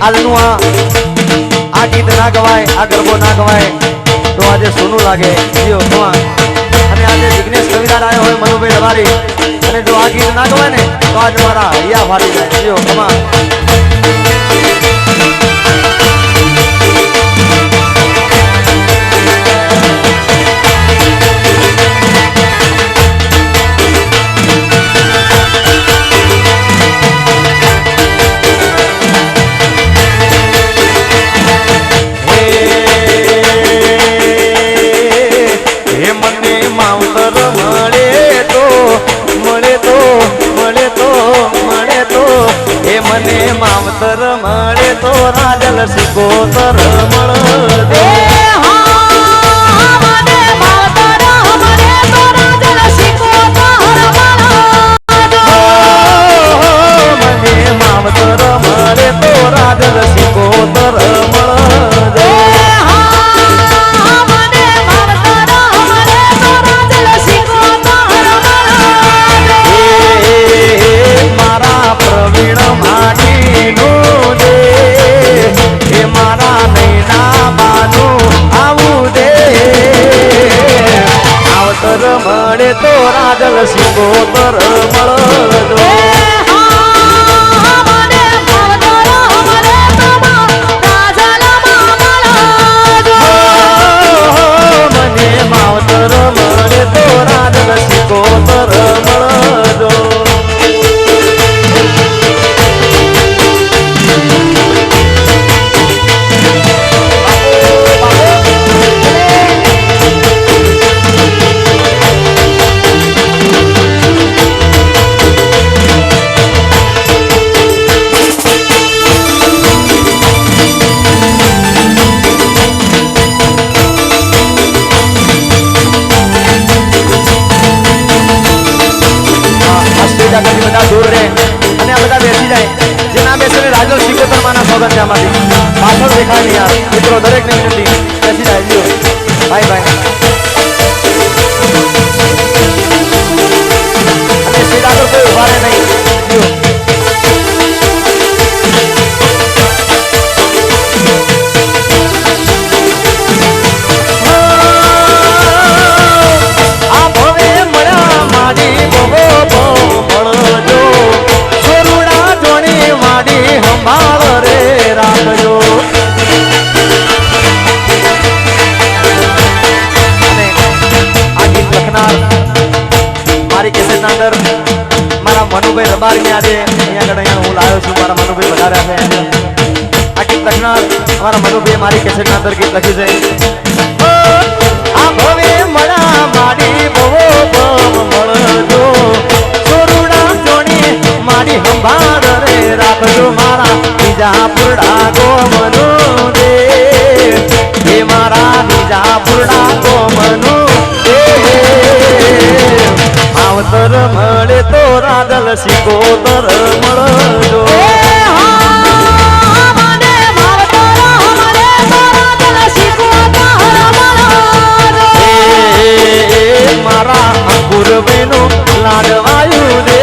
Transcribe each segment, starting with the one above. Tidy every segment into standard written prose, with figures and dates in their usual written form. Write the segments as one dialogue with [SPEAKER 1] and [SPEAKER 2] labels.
[SPEAKER 1] આજનું આ ગીત ના ગવાય, આ ગરબો ના ગવાય તો આજે સોનું લાગે જીઓ ખમા. અને આજે વિઘ્નેશ કવિરાજ આવ્યો હોય મનુભાઈ રબારી, અને જો આ ગીત ના ગવાય ને તો આજે મારા હૈયા ફાટી જાય જીઓ ખમા. માવતર મળે તો રાજલ સિકોતર મળે.
[SPEAKER 2] મને માવતર મળે તો રાજલ સિકોતર મળે.
[SPEAKER 1] મારા પ્રવીણ માટીનું દે, એ મારા નૈના બાનું આવું દે. આવતર મળે તો રાજલ સિકોતર મળે. દૂર રહે અને આ બધા બેસી જાય, જે ના બેસે રાજલ સિકોતર માના સોગંદ આમાંથી પાછળ દેખાય નહીં યાર મિત્રો, દરેક ને વિનંતી બેસી જાય જીઓ ભાઈ ભાઈ. અને સીધા તો કોઈ ઉભા રહે નહીં જીઓ. આ ભવે મળ્યા માડી બહુ સંભાળ રે રાખજો. અને આ ગીત લખનાર મારી કેસેટ ના અંદર મારા મનુભાઈ રબારી ને આજે અહીંયા હું લાવ્યો છું. મારા મનુભાઈ વધારે છે. આ ગીત લખનાર અમારા મનુભાઈ મારી કેસેટ ના અંદર ગીત લખ્યું છે. આ ભવે મળા માડી બહુ મળજો, સોરુડા જોડી માડી સંભાળ રે રાખજો. મારા બીજા પુરડા ગોમનો દે, એ મારા બીજા પુરડા ગોમનો દે. આવતર મળે તો રાજલ સિકોતર મળજો. મારા અંકુરભાઈનું લાડવાયું દે,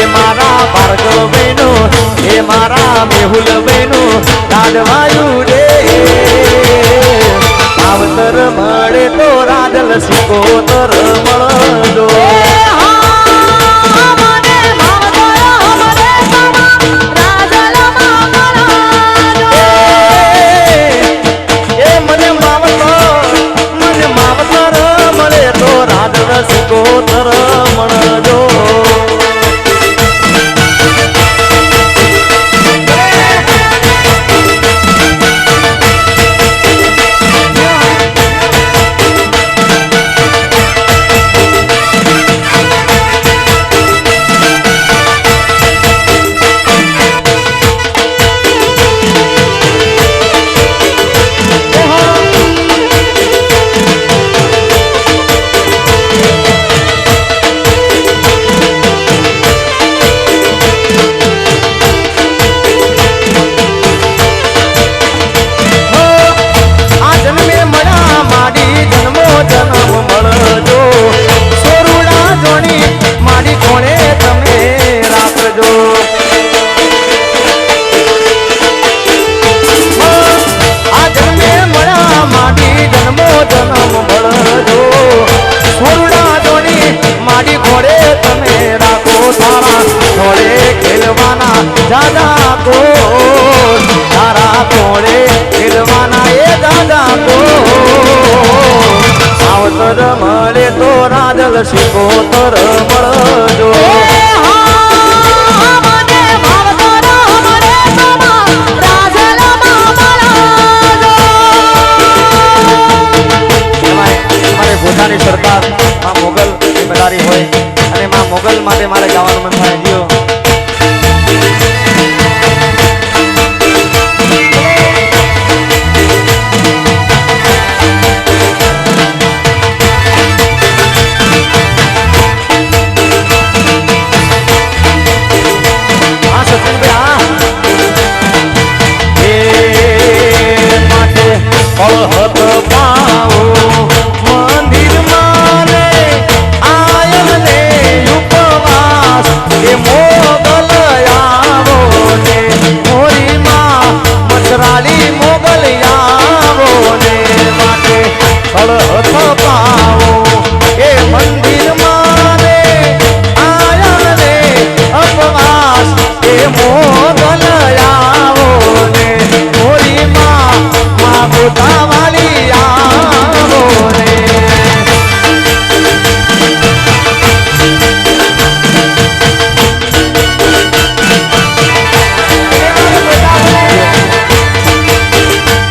[SPEAKER 1] એ મારા ભાર્ગવભાઈનું, એ મારા મેહુલભાઈનું લાડવાયું દે. આવતર મળે તો રાજલ સિકોતર મળજો. મારે ગાવાનું મન થાય જીઓ
[SPEAKER 2] પળહત પાઓ મંદિર માને આયન ને ઉપવાસ એ મોગલ આવો ને મોરી માં મચરાલી મોગલ આવો ને માટે પળહત પાઓ એ મંદિર માને આયન ને ઉપવાસ એ મોગલ આવો ને મોરી માં ગોતાવાલી આવો રે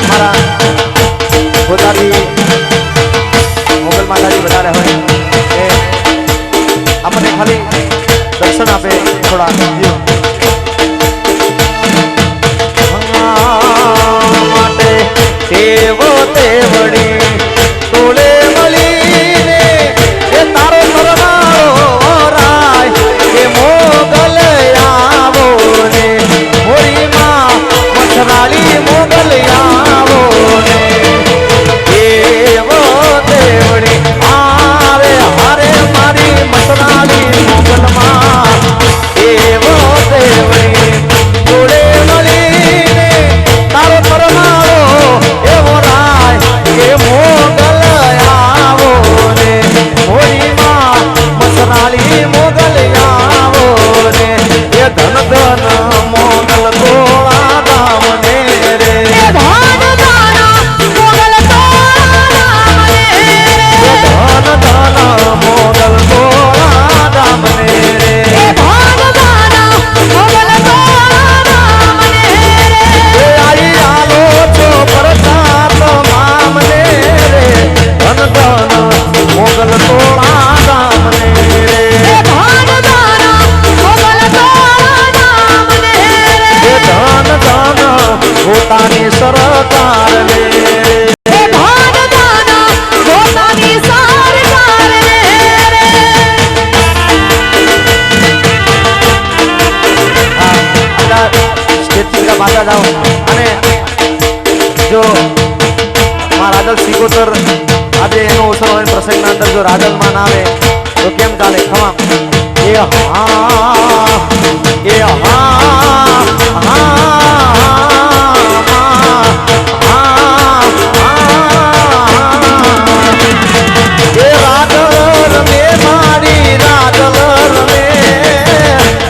[SPEAKER 1] મારા ગોતાથી મોગલ માતાજી વધારે હોય એ આપણને ખાલી દર્શન આપે થોડા જીઓ
[SPEAKER 2] દેવો દેવડી તોલે મળીને એ તારો પરમાળો રાય એ મોગલ આવો ને મોરી માં મથરાલી મોગલ આવો ને દેવો દેવડી આવે હારે મારી મથરાલી મોગલ માં દેવો દેવડી તોલે મળીને તારો પરમાળો એવો રાય એ મોગલ આવો ને મોરી માં મસરાલી મોગલ આવો ને એ ધન ધન મોગલ તોળા રામ ને રે
[SPEAKER 3] ધન ધન મોગલ તોળા રામ ને
[SPEAKER 2] ધન ધન મોગલ તોળા રામ ને રે
[SPEAKER 3] ધન ધન મોગલ તોળા રામ ને
[SPEAKER 2] એ આઈ આલો છો પ્રતાપ મામને રે ધન ધન મોગલ તોળા રામ ને રે
[SPEAKER 3] ધન ધન મોગલ તોળા રામ ને
[SPEAKER 2] એ ધન ધન પોતાની સરકાર ને
[SPEAKER 3] ધન ધન પોતાની સરકાર ને
[SPEAKER 1] સ્ટેજથી બધા પાછા જાઓ અને જો રાજલ સિકોતર આજે એનો અવસર હોય પ્રસંગના અંદર જો રાજલમાં ના આવે તો કેમ ચાલે ખમા
[SPEAKER 2] એ હા એ એ રાજલ મે મારી રાજલ મે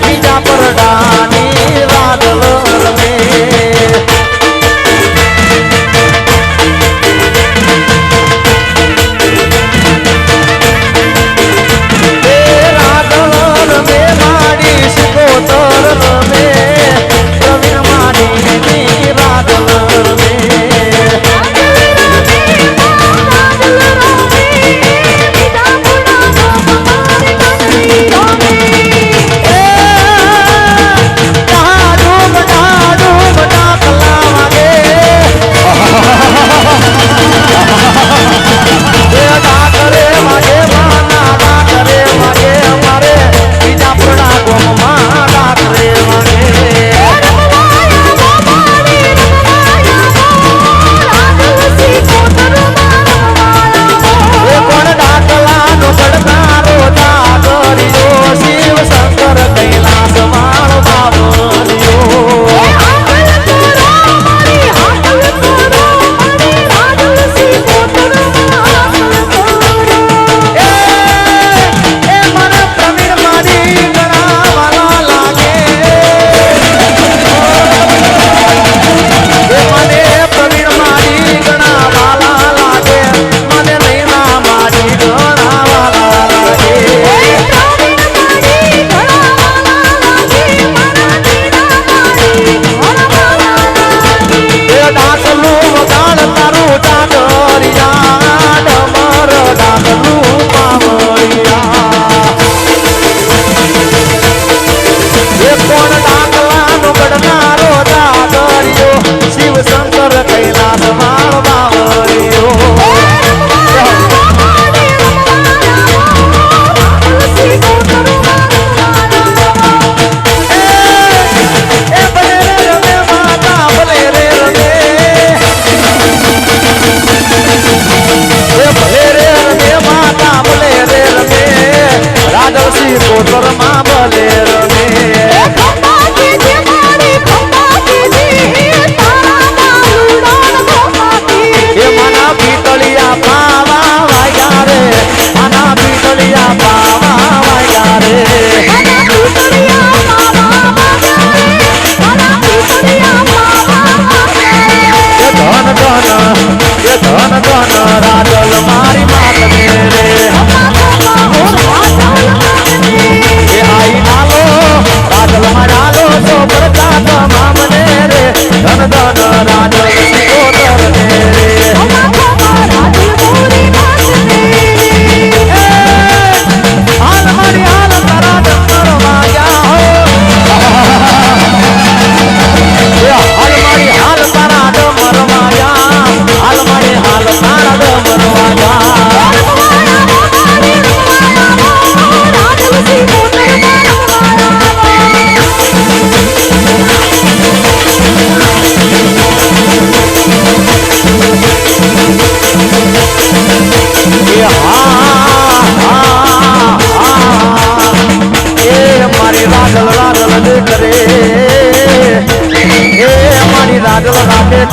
[SPEAKER 2] બીજા પરડાની રાજલ મે રાજલ મે મારી સિકોતર મે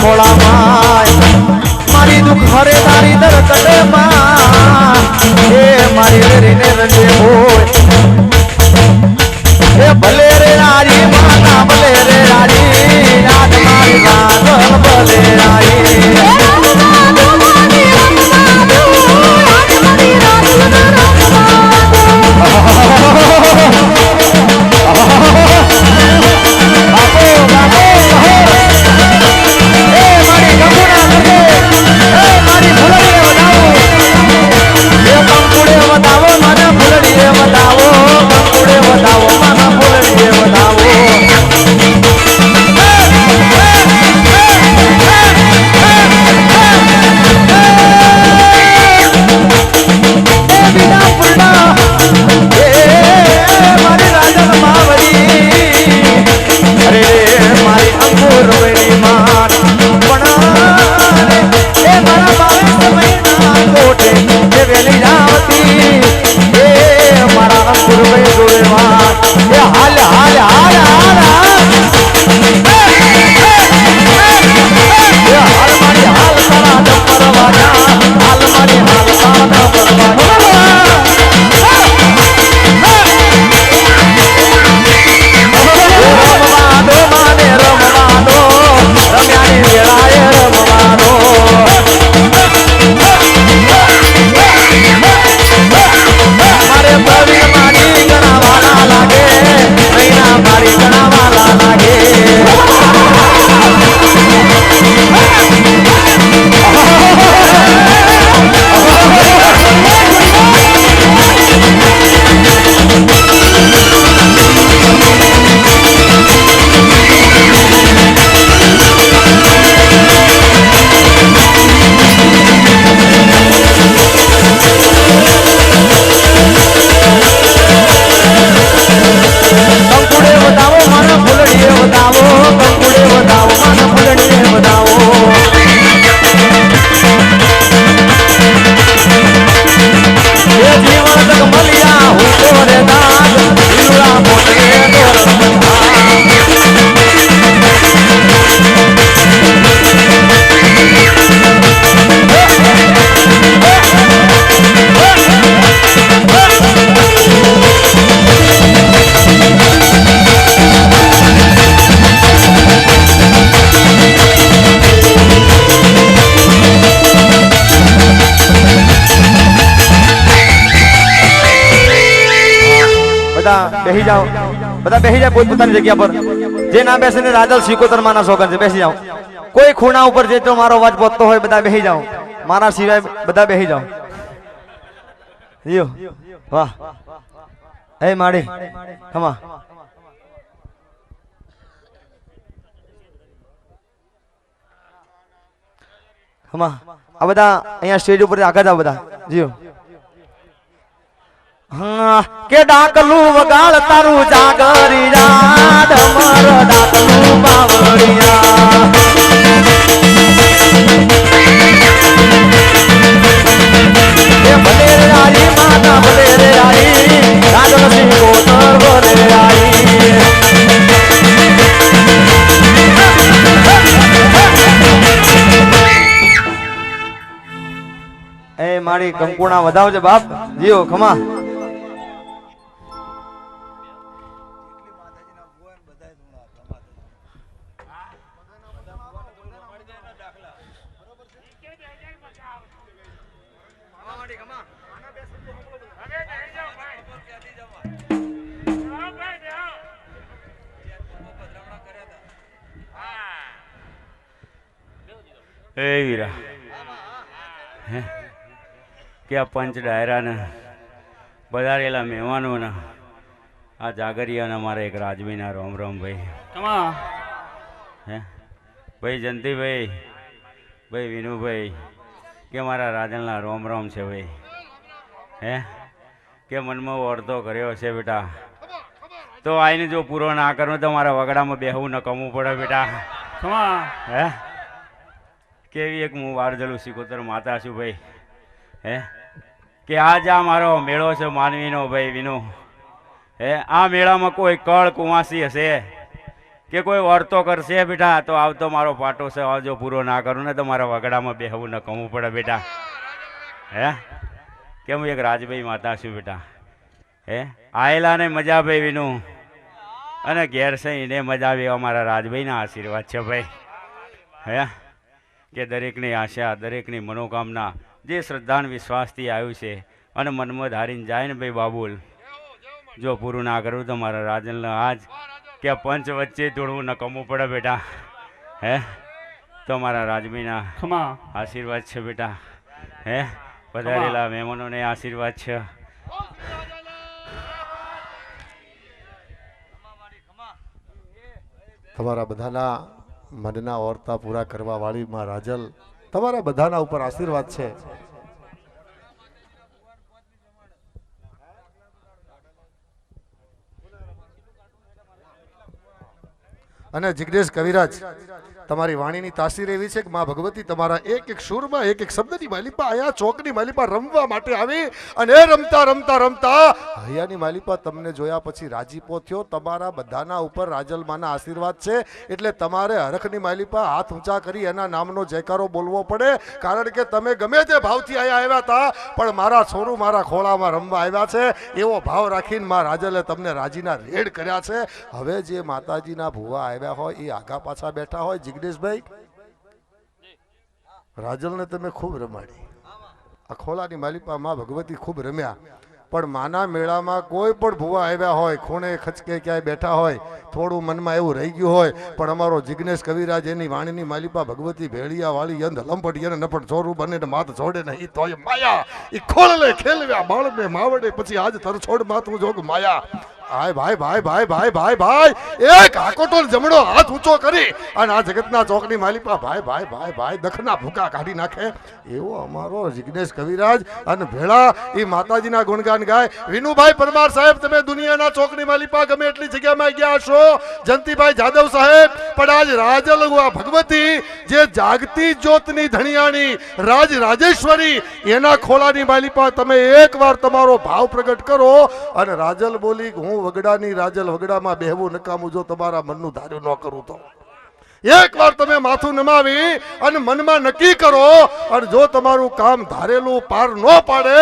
[SPEAKER 1] ખોળામાં મારી દુઃખ હરે તારી દર કડમાં એ મારી વેરીને રંગે હોય એ ભલે રે રાજી માતા ભલે રે રાજી યાદ મારી વાગલ ભલે રાજી બેસી જાઓ બધા બેસી જાય પોતપોતાની જગ્યા પર જે ના બેસે ને રાજલ સિકોતર માના સોગન છે બેસી જાઓ કોઈ ખૂણા ઉપર જે તો મારો અવાજ પહોંચતો હોય બધા બેસી જાઓ મારા સિવાય બધા બેસી જાઓ જીઓ વાહ એ માડી ખમા ખમા આ બધા અહીંયા સ્ટેજ ઉપર આગળ જાઓ બધા જીઓ કે ડાકલું વગાડ તારું જાગરી યાદ મર ડાકલું બાવળિયા એ ભલે રે આઈ માતા ભલે રે આઈ રાજલ સિંહ કોતર ભલે આઈ એ મારી કંકુણા વધાવજે બાપ જીઓ ખમા
[SPEAKER 4] એ વીરા હે કે આ પંચ ડાયરાને વધારેલા મહેમાનોને આ જાગરિયાના મારા એક રાજવીના રોમ રોમ ભાઈ હે ભાઈ જયંતિભાઈ ભાઈ વિનુભાઈ કે મારા રાજનના રોમ રોમ છે ભાઈ હે કે મનમાં અડધો કર્યો છે બેટા તો આઈને જો પૂરો ના કરું તો મારા વગડામાં બેહવું ન કમવું પડે બેટા હે કેવી એક હું વારજલું સિકોતર માતા છું ભાઈ હે કે આજ આ મારો મેળો છે માનવીનો ભાઈ વિનુ હે આ મેળામાં કોઈ કળ કુંવાસી હશે કે કોઈ વર્તો કરશે બેટા તો આવતો મારો પાટો છે આવજો પૂરો ના કરું ને તો મારા વગડામાં બેહવું ન કમવું પડે બેટા. હે કે હું એક રાજભાઈ માતા છું બેટા. હે આયેલા ને મજા ભાઈ વિનું અને ઘેર છે એને મજા આવી અમારા રાજભાઈના આશીર્વાદ છે ભાઈ. હે કે દરેકની આશા દરેકની મનોકામના જે શ્રદ્ધા વિશ્વાસથી આવ્યું છે અને મનમાં ધારીને જાય ને ભાઈ બાબુલ જો પૂરું ના કરવું તો મારા રાજનને આજ કે પંચ વચ્ચે તોડવું ન કમવું પડે બેટા. હે તો મારા રાજભાઈના આશીર્વાદ છે બેટા. હે પધારેલા મહેમાનોને આશીર્વાદ છે.
[SPEAKER 5] તમારા બધાના મનના ઓરતા પૂરા કરવા વાળી માં રાજલ તમારા બધાના ઉપર આશીર્વાદ છે. અને જિગ્નેશ કવિરાજ તમારી વાણીની તાસીર એવી છે કે માં ભગવતી તમારા એક એક સુરમાં એક એક શબ્દની માલિપા આયા ચોકની માલિપા રમવા માટે આવી અને રમતા રમતા રમતા હૈયાની માલિપા તમને જોયા પછી રાજીપો થયો. તમારા બધાના ઉપર રાજલમાના આશીર્વાદ છે એટલે તમારે હરખની માલિપા હાથ ઊંચા કરી એના નામનો જયકારો બોલવો પડે. કારણ કે તમે ગમે તે ભાવથી અહીંયા આવ્યા હતા પણ મારા છોરું મારા ખોળામાં રમવા આવ્યા છે એવો ભાવ રાખીને માં રાજલે તમને રાજીના રેડ કર્યા છે. હવે જે માતાજીના ભુવા આવ્યા હોય એ આગા પાછા બેઠા હોય. જિગ્નેશભાઈ રાજલને તમે ખૂબ રમાડી. આ ખોલાની માલિપા માં ભગવતી ખૂબ રમ્યા પણ માના મેળામાં કોઈ પણ ભુવા આવ્યા હોય ખૂણે ખચકે ક્યાંય બેઠા હોય થોડું મનમાં એવું રહી ગયું હોય પણ અમારો જિગ્નેશ કવિરાજ એની વાણીની માલિપા ભગવતી ભેળિયા વાળી અંધ લંપટ એને ન પણ ચોરું બને ને માથ છોડે ને ઈ તોય માયા ઈ ખોળલે ખેલવ્યા બાળને માવડે પછી આજ તરછોડ માથું જોગ માયા. આય ભાઈ ભાઈ ભાઈ ભાઈ ભાઈ ભાઈ એક હાકોટો જમણો હાથ ઊંચો કરી અને આ જગતના ચોકની માલિપા ભાઈ ભાઈ ભાઈ ભાઈ દખના ભૂકા કાઢી નાખે એવો અમારો જિગ્નેશ કવિરાજ અને ભેળા એ માતાજીના ગુણગાન ગાય. વિનુભાઈ પરમાર સાહેબ તમે દુનિયાના ચોકની માલિપા ગમે એટલી જગ્યામાં ગયા છો. જંતીભાઈ જાદવ સાહેબ પણ આજ રાજલ ભગવતી જે જાગતી જ્યોતની ધણિયાણી રાજ રાજેશ્વરી એના ખોળાની માલિપા તમે એકવાર તમારો ભાવ પ્રગટ કરો. અને રાજલ બોલી હું વગડાની રાજલ વગડામાં બેહવું નકામું જો તમારા મનનું ધાર્યું ન કરું તો એકવાર તમે માથું નમાવી અને મનમાં નક્કી કરો અને જો તમારું કામ ધારેલું પાર ન પાડે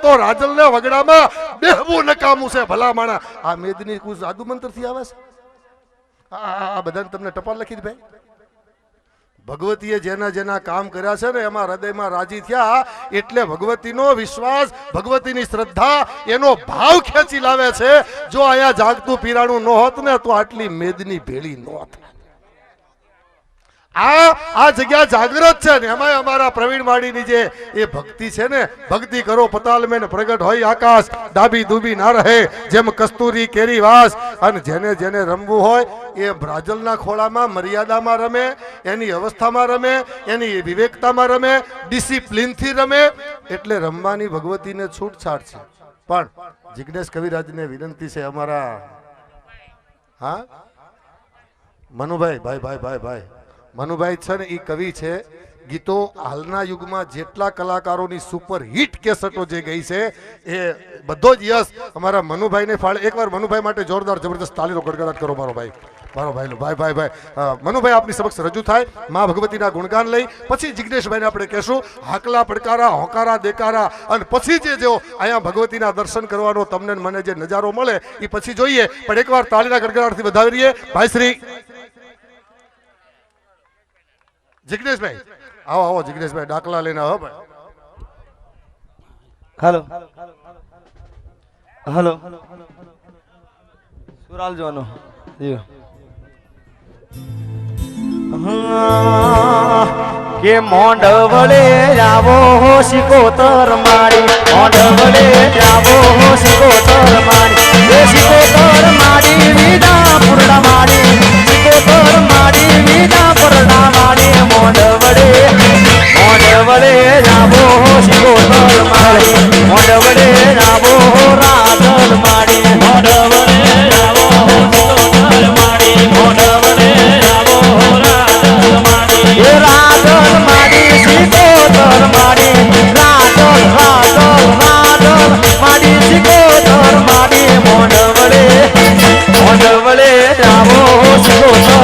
[SPEAKER 5] તો રાજલને વગડામાં બેહવું નકામું છે. ભલા માણા આ મેદની કુછ જાદુ મંત્ર થી આવે છે. આ બધાને તમને ટપાલ લખી દે ભાઈ. ભગવતીએ જેના જેના કામ કર્યા છે ને એમાં હૃદયમાં રાજી થયા એટલે ભગવતીનો વિશ્વાસ ભગવતીની શ્રદ્ધા એનો ભાવ ખેંચી લાવે છે. જો અહીંયા જાગતું પીરાણું ન હોત ને તો આટલી મેદની ભેળી ન હોત. આ જગ્યા જાગૃત છે ને એમાં અમારા પ્રવીણ વાડીની જે એ ભક્તિ છે ને ભક્તિ કરો પતાલ મેં પ્રગટ હોય આકાશ ડાબી દૂબી ના રહે જેમ કસ્તુરી કેરી વાસ. અને જેને જેને રમવું હોય એ રાજલના ખોળામાં મર્યાદામાં રમે એની અવસ્થામાં રમે એની વિવેકતામાં રમે ડિસિપ્લિનથી રમે એટલે રમવાની ભગવતીને છૂટછાટ છે. પણ જિગ્નેશ કવિરાજને વિનંતી છે અમારા હા મનુભાઈ ભાઈ ભાઈ ભાઈ ભાઈ મનુભાઈ છે ને એ કવિ છે. ગીતો હાલના યુગમાં જેટલા કલાકારોની સુપર હિટ કેસેટો જે ગઈ છે એ બધો જ યશ અમારા મનુભાઈને ફાળે. એકવાર મનુભાઈ માટે જોરદાર જબરદસ્ત તાલીનો ગડગડાટ કરો મારો ભાઈ ભાઈ ભાઈ ભાઈ મનુભાઈ આપની સમક્ષ રજૂ થાય. માં ભગવતીના ગુણગાન લઈ પછી જિગ્નેશભાઈને આપણે કહેશું હાકલા પડકારા હોકારા દેકારા અને પછી જે અહીંયા ભગવતીના દર્શન કરવાનો તમને મને જે નજારો મળે એ પછી જોઈએ. પણ એકવાર તાલીના ગડગડાટથી વધાવી રહીએ. ભાઈ શ્રી જિગ્નેશભાઈ આવો આવો જિગ્નેશભાઈ ડાકલા લઈને આવો ભાઈ.
[SPEAKER 1] હાલો હાલો સુરાલ જોનો કે મોંડવળે જાવો શિકોતર મારી મોંડવળે જાવો શિકોતર મારી એ શિકોતર મારી વિદા પુરડા મારી શિકોતર મારી વિદા પુરડા મારી મોંડવળે જાવો શિકોતર મારી મોંડવળે જાવો રાજલ મારી મોંડવળે જાવો શિકોતર મારી મોંડવળે જાવો રાજલ મારી એ રાજલ મારી શિકોતર મારી રાજલ રાજલ રાજલ મારી શિકોતર મારી મોંડવળે જાવો શિકોતર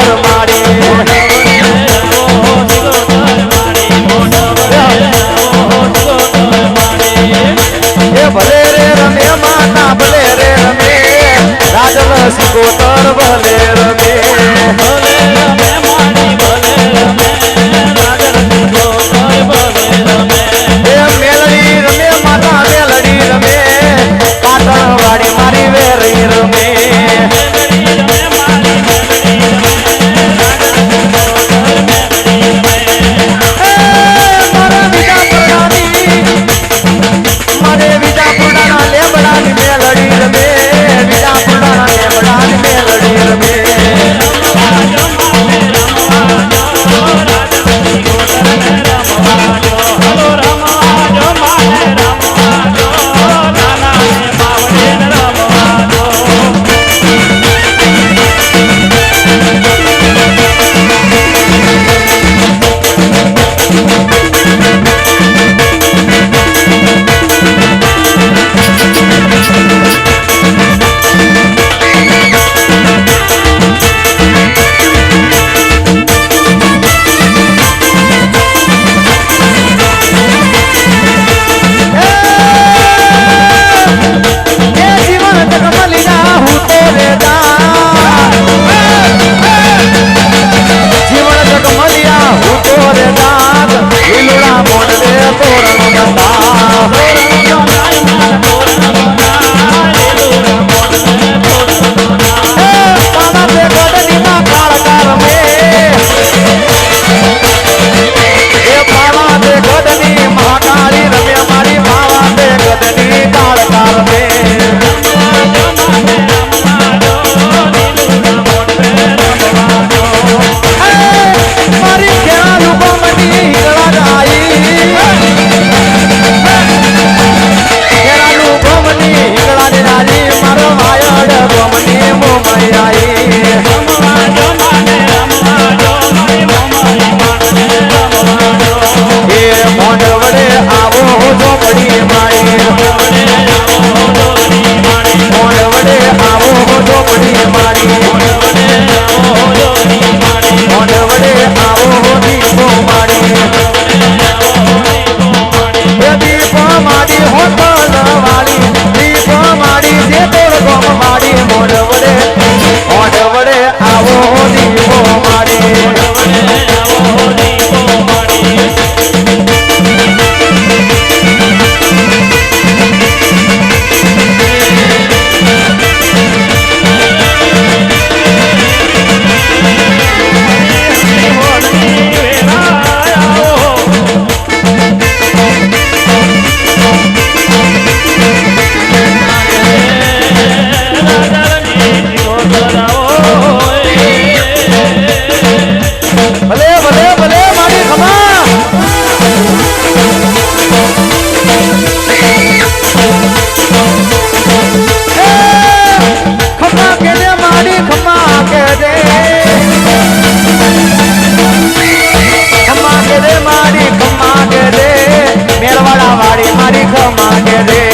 [SPEAKER 4] કે રે